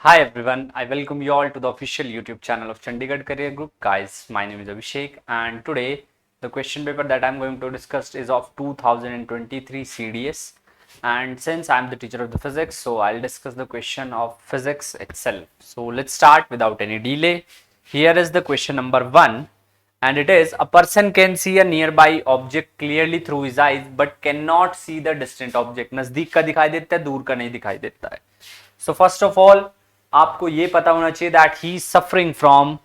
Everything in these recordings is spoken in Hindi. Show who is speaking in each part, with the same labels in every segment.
Speaker 1: Hi everyone, I welcome you all to the official YouTube channel of Chandigarh Career Group. Guys, my name is Abhishek and today the question paper that I'm going to discuss is of 2023 CDS, and since I'm the teacher of the physics, so I'll discuss the question of physics itself. So let's start without any delay. Here is the question number 1 and it is a person can see a nearby object clearly through his eyes but cannot see the distant object. नजदीक का दिखाई देता है, दूर का नहीं दिखाई देता है. So first of all आपको ये पता होना चाहिए that he is suffering from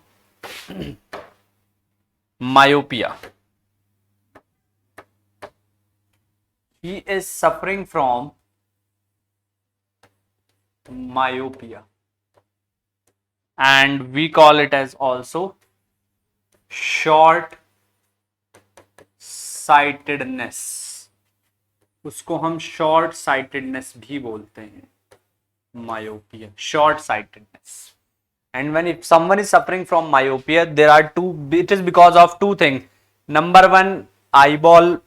Speaker 1: myopia. He is suffering from myopia and we call it as also short sightedness. उसको हम short sightedness भी बोलते हैं. Myopia, short sightedness. And when if someone is suffering from myopia, there are it is because of two things. Number one, eyeball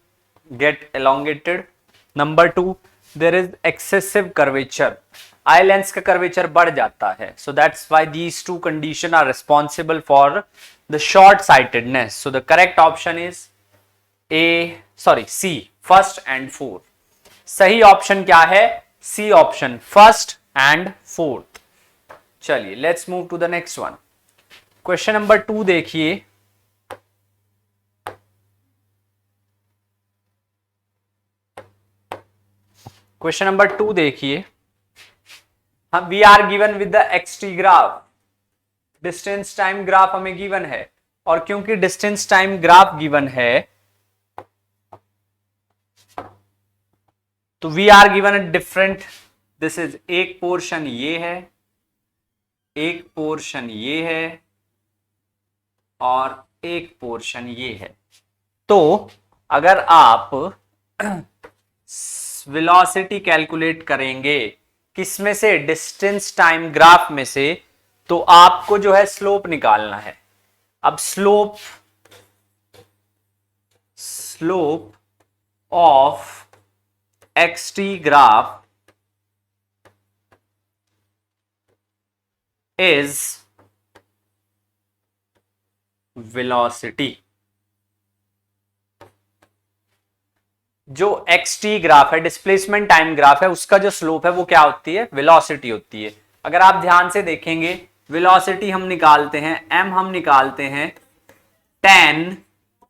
Speaker 1: get elongated. Number two, there is excessive curvature. Eye lens का curvature बढ़ जाता है. So that's why these two conditions are responsible for the short sightedness. So the correct option is C, first and fourth. सही ऑप्शन क्या है? C option, first and fourth. चलिए let's move to the next one. Question number 2 देखिए. क्वेश्चन नंबर 2 देखिए. हम we are given with the X T graph. Distance time graph हमें गिवन है और क्योंकि डिस्टेंस टाइम ग्राफ गिवन है तो we are given a different. This is एक पोर्शन ये है, एक पोर्शन ये है और एक पोर्शन ये है. तो अगर आप वेलोसिटी कैलकुलेट करेंगे किसमें से? डिस्टेंस टाइम ग्राफ में से. तो आपको जो है स्लोप निकालना है. अब slope of X T graph is velocity. जो xt ग्राफ है, डिस्प्लेसमेंट टाइम ग्राफ है, उसका जो स्लोप है वो क्या होती है? वेलोसिटी होती है. अगर आप ध्यान से देखेंगे वेलोसिटी हम निकालते हैं m, हम निकालते हैं tan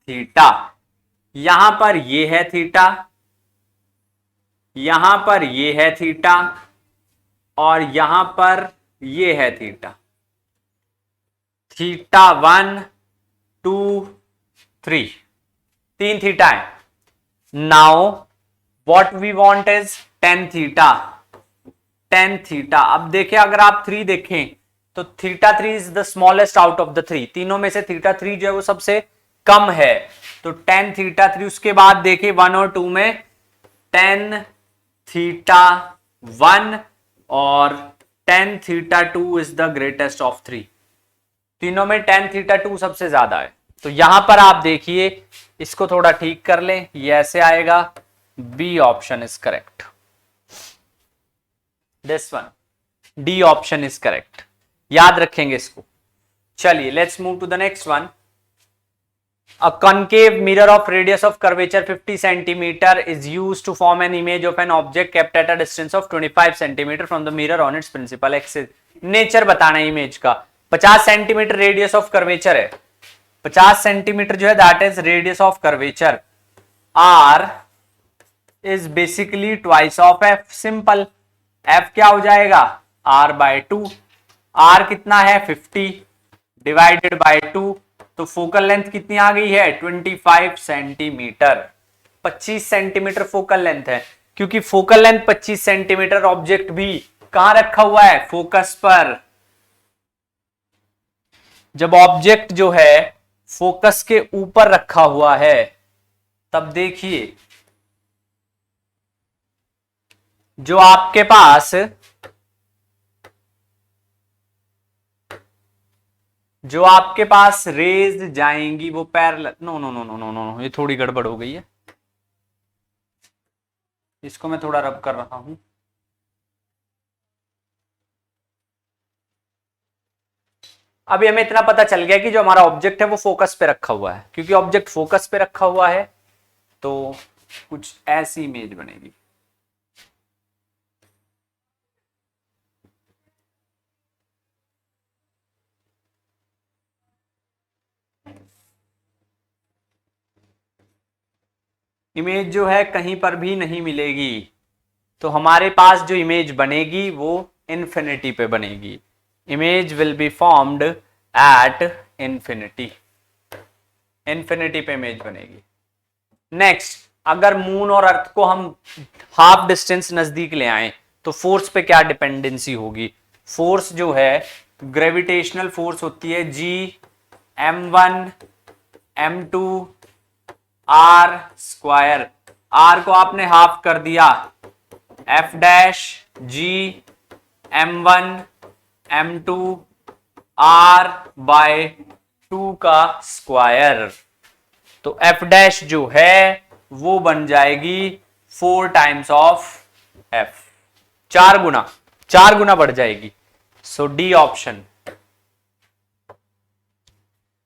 Speaker 1: थीटा. यहां पर ये है थीटा, यहां पर ये है थीटा और यहां पर ये है थीटा. थीटा 1 2 3, 3 थीटा है. Now what we want is tan theta. tan theta. अब देखें, अगर आप 3 देखें तो theta 3 is the smallest out of the 3. तीनों में से थीटा 3 जो है वो सबसे कम है. तो tan थीटा 3. उसके बाद देखें 1 और 2 में tan थीटा 1 और tan theta 2 is the greatest of 3. तीनों में tan थीटा 2 सबसे ज्यादा है. तो यहां पर आप देखिए, इसको थोड़ा ठीक कर लें, ये ऐसे आएगा. B option is correct. This one, D option is correct. याद रखेंगे इसको. चलिए let's move to the next one. A concave mirror of radius of curvature 50 centimeter is used to form an image of an object kept at a distance of 25 centimeter from the mirror on its principal axis. Nature बताना है इमेज का. 50 सेंटीमीटर रेडियस ऑफ कर्वेचर है. 50 सेंटीमीटर जो है that is radius of curvature. R is basically twice of F. Simple. F क्या हो जाएगा? R/2. R कितना है? 50 डिवाइडेड बाय 2. तो फोकल लेंथ कितनी आ गई है? 25 सेंटीमीटर. 25 सेंटीमीटर फोकल लेंथ है. क्योंकि फोकल लेंथ 25 सेंटीमीटर, ऑब्जेक्ट भी कहां रखा हुआ है? फोकस पर. जब ऑब्जेक्ट जो है फोकस के ऊपर रखा हुआ है तब देखिए जो आपके पास रेज जाएंगी वो parallel. No no no no no no, ये थोड़ी गड़बड़ हो गई है. इसको मैं थोड़ा रब कर रहा हूं. अभी हमें इतना पता चल गया कि जो हमारा ऑब्जेक्ट है वो फोकस पे रखा हुआ है, क्योंकि ऑब्जेक्ट फोकस पे रखा हुआ है तो कुछ ऐसी इमेज बनेगी। इमेज जो है कहीं पर भी नहीं मिलेगी, तो हमारे पास जो इमेज बनेगी वो इन्फिनिटी पे बनेगी। Image will be formed at infinity, infinity पे इमेज बनेगी। नेक्स्ट, अगर मून और अर्थ को हम हाफ डिस्टेंस नजदीक ले आए तो फोर्स पे क्या डिपेंडेंसी होगी? फोर्स जो है ग्रेविटेशनल फोर्स होती है जी m1 m2 r square. r को आपने हाफ कर दिया, f डैश जी m1 m2 r बाय 2 का स्क्वायर। तो f डैश जो है वो बन जाएगी 4 टाइम्स ऑफ f, 4 गुना बढ़ जाएगी। So D option.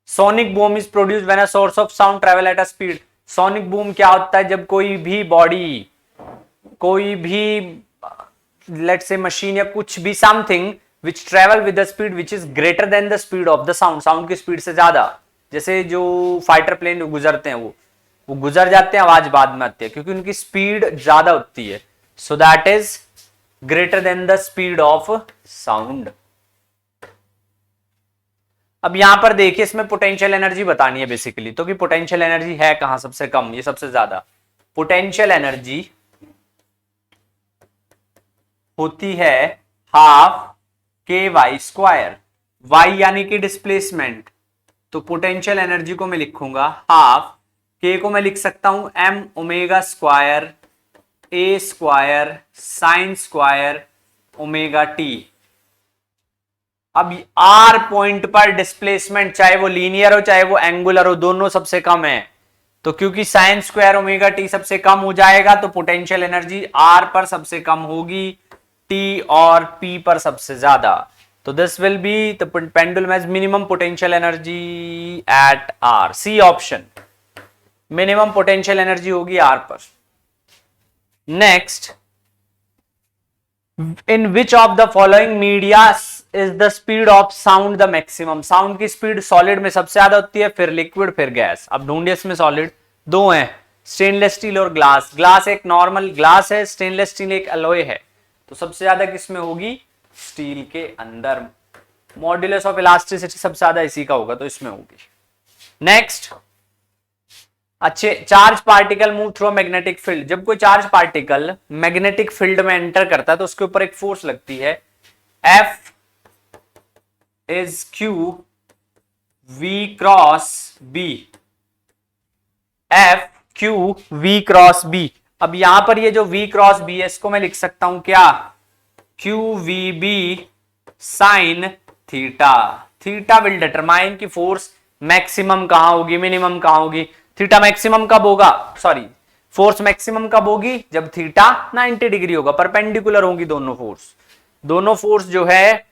Speaker 1: Sonic boom is produce when a source of sound travel at a speed. Sonic boom क्या होता है? जब कोई भी बॉडी, कोई भी लेट्स से मशीन या कुछ भी something which travel with the speed which is greater than the speed of the sound, sound की स्पीड से ज्यादा, जैसे जो फाइटर प्लेन गुजरते हैं वो गुजर जाते हैं, आवाज बाद में आती है क्योंकि उनकी स्पीड ज्यादा होती है। So that is greater than the speed of sound. अब यहां पर देखिए, इसमें पोटेंशियल एनर्जी बतानी है बेसिकली, तो कि पोटेंशियल एनर्जी है कहां सबसे कम, ये सबसे ज्यादा। पोटेंशियल एनर्जी होती है हाफ के वाई स्क्वायर, वाई यानी कि डिस्प्लेसमेंट, तो पोटेंशियल एनर्जी को मैं लिखूंगा हाफ, के को मैं लिख सकता हूं m omega square a square sine square omega T. अब r पॉइंट पर डिस्प्लेसमेंट, चाहे वो लीनियर हो चाहे वो एंगुलर हो, दोनों सबसे कम है, तो क्योंकि साइन स्क्वायर ओमेगा टी सबसे कम हो जाएगा तो पोटेंशियल एनर्जी r पर सबसे कम होगी, t और p पर सबसे ज्यादा। तो this will be the pendulum has minimum potential energy at r। C option, minimum potential energy होगी r पर। Next, in which of the following media is the speed of sound the maximum. Sound की स्पीड सॉलिड में सबसे ज्यादा होती है, फिर लिक्विड, फिर गैस। अब ढूंढिए इसमें सॉलिड, दो हैं, स्टेनलेस स्टील और ग्लास। ग्लास एक नॉर्मल ग्लास है, स्टेनलेस स्टील एक अलॉय है, तो सबसे ज्यादा किसमें होगी? स्टील के अंदर। मॉड्यूलस ऑफ इलास्टिसिटी सबसे ज्यादा इसी का होगा, तो इसमें होगी। नेक्स्ट, अच्छे, charge particle move through magnetic field. जब कोई चार्ज पार्टिकल मैग्नेटिक फील्ड में एंटर करता है तो उसके ऊपर एक फोर्स लगती है, F is Q V cross B, F Q V cross B। अब यहां पर ये जो V क्रॉस B है इसको मैं लिख सकता हूं क्या? Q V B sine theta. Theta will determine की फोर्स मैक्सिमम कहां होगी, मिनिमम कहां होगी। थीटा मैक्सिमम कब होगा, सॉरी फोर्स मैक्सिमम कब होगी? जब थीटा 90 डिग्री होगा, परपेंडिकुलर होंगी दोनों फोर्स। दोनों फोर्स जो है,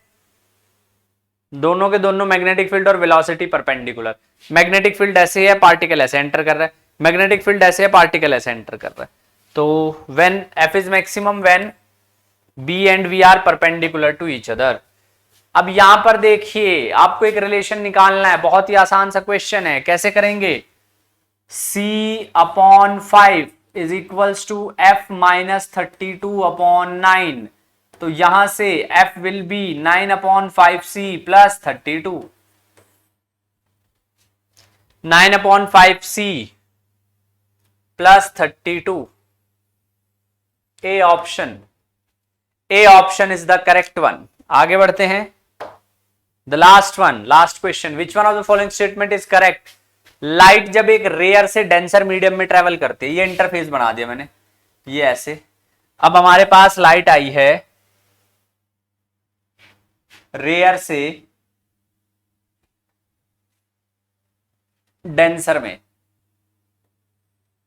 Speaker 1: दोनों के दोनों मैग्नेटिक फील्ड और वेलोसिटी परपेंडिकुलर। मैग्नेटिक फील्ड ऐसे है, पार्टिकल ऐसे एंटर कर रहा है, मैग्नेटिक फील्ड ऐसे है, पार्टिकल ऐसे एंटर कर रहा है। तो when F is maximum when B and V are perpendicular to each other. अब यहां पर देखिए, आपको एक रिलेशन निकालना है, बहुत ही आसान सा क्वेश्चन है। कैसे करेंगे? C/5 is equals to F minus 32/9। तो यहां से F will be 9/5C plus 32, 9/5C plus 32। A option, A option is the correct one. आगे बढ़ते हैं, the last one, last question, which one of the following statement is correct. Light जब एक रेयर से डेंसर मीडियम में ट्रेवल करती है, ये इंटरफेस बना दिया मैंने, ये ऐसे। अब हमारे पास लाइट आई है रेयर से डेंसर में,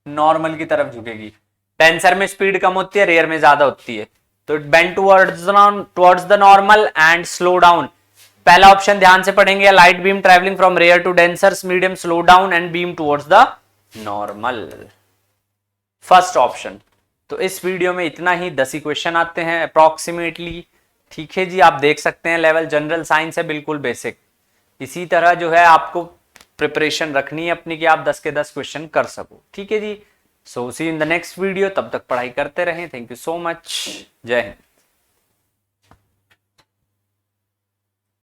Speaker 1: नॉर्मल की तरफ झुकेगी। डेंसर में स्पीड कम होती है, रेयर में ज्यादा होती है, तो it bend towards the normal and slow down. पहला ऑप्शन ध्यान से पढ़ेंगे, light beam travelling from rare to denser medium slow down and beam towards the normal, first option. तो इस वीडियो में इतना ही, 10 ही क्वेश्चन आते हैं अप्रॉक्सीमेटली। ठीक है जी, आप देख सकते हैं लेवल जनरल साइंस है, बिल्कुल बेसिक। इसी तरह जो है आपको प्रिपरेशन रखनी है अपनी कि आप 10 के 10 क्वेश्चन कर सको। ठीक है जी, सो सी इन द नेक्स्ट वीडियो, तब तक पढ़ाई करते रहें। थैंक यू सो मच, जय हिंद।